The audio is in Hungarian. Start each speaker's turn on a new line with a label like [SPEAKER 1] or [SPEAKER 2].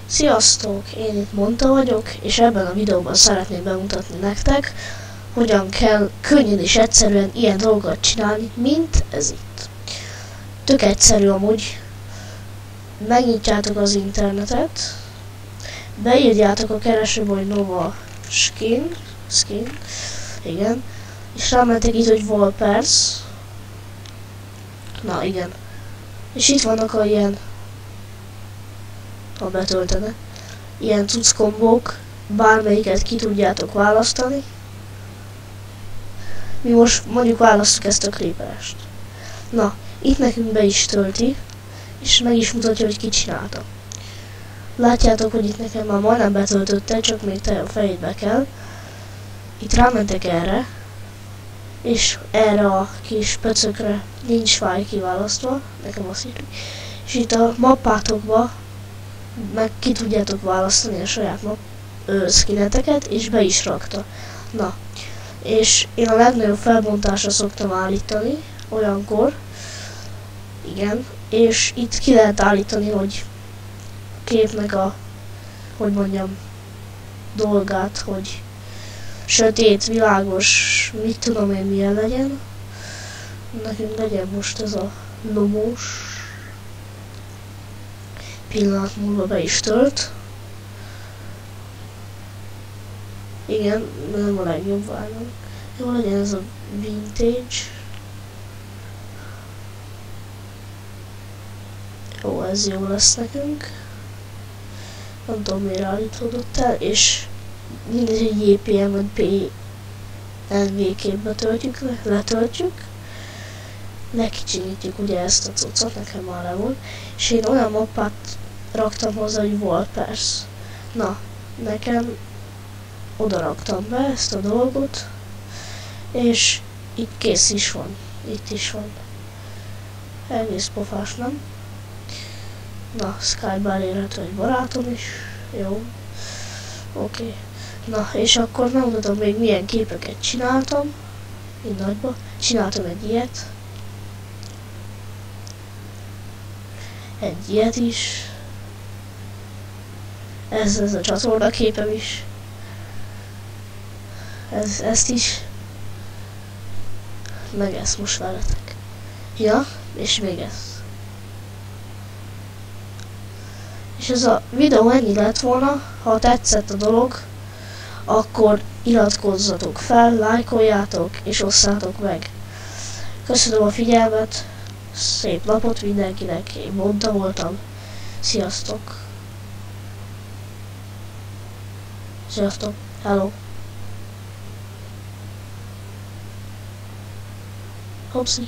[SPEAKER 1] Sziasztok! Én itt Monta vagyok, és ebben a videóban szeretném bemutatni nektek, hogyan kell könnyen és egyszerűen ilyen dolgokat csinálni, mint ez itt. Tök egyszerű amúgy. Megnyitjátok az internetet, beírjátok a keresőbe, hogy Nova Skin, igen, és rámentek itt, hogy Wallpers. Na igen. És itt vannak a ilyen, ha betöltene, ilyen cuckombók, bármelyiket ki tudjátok választani. Mi most mondjuk választjuk ezt a creeperest. Na, itt nekünk be is tölti, és meg is mutatja, hogy ki csinálta. Látjátok, hogy itt nekem már majdnem betöltötte, csak még te a fejébe kell. Itt rámentek erre, és erre a kis pöcökre nincs fáj kiválasztva, nekem azt írja. És itt a mappátokba meg ki tudjátok választani a saját skineteket, és be is rakta. Na, és én a legnagyobb felbontásra szoktam állítani, olyankor, igen, és itt ki lehet állítani, hogy képnek a, hogy mondjam, dolgát, hogy sötét, világos, mit tudom én milyen legyen. Nekünk legyen most ez a lomós. Pillanat múlva be is tölt. Igen, nem a legjobb vágom. Jó legyen ez a vintage. Jó, ez jó lesz nekünk. Nem tudom miért állítódott el, és mindegy, hogy JPM vagy PNG-képbe letöltjük. Lekicsinyítjük ugye ezt a cuccot, nekem már le volt, és én olyan mappát raktam hozzá, hogy Wallpers. Na, nekem oda raktam be ezt a dolgot, és itt kész is van, itt is van. Egész pofás, nem? Na, Skype elérhető egy barátom is, jó. Oké. Na, és akkor megmutatom még milyen képeket csináltam, így nagyba. Csináltam egy ilyet. Egy ilyet is. Ez a csatorna képem is. Ezt is. Meg ezt most veletek. Ja, és még ez. És ez a videó ennyi lett volna. Ha tetszett a dolog, akkor iratkozzatok fel, lájkoljátok és osszátok meg. Köszönöm a figyelmet, szép napot mindenkinek, én Monta voltam. Sziasztok! Sziasztok! Hello! Hopszi!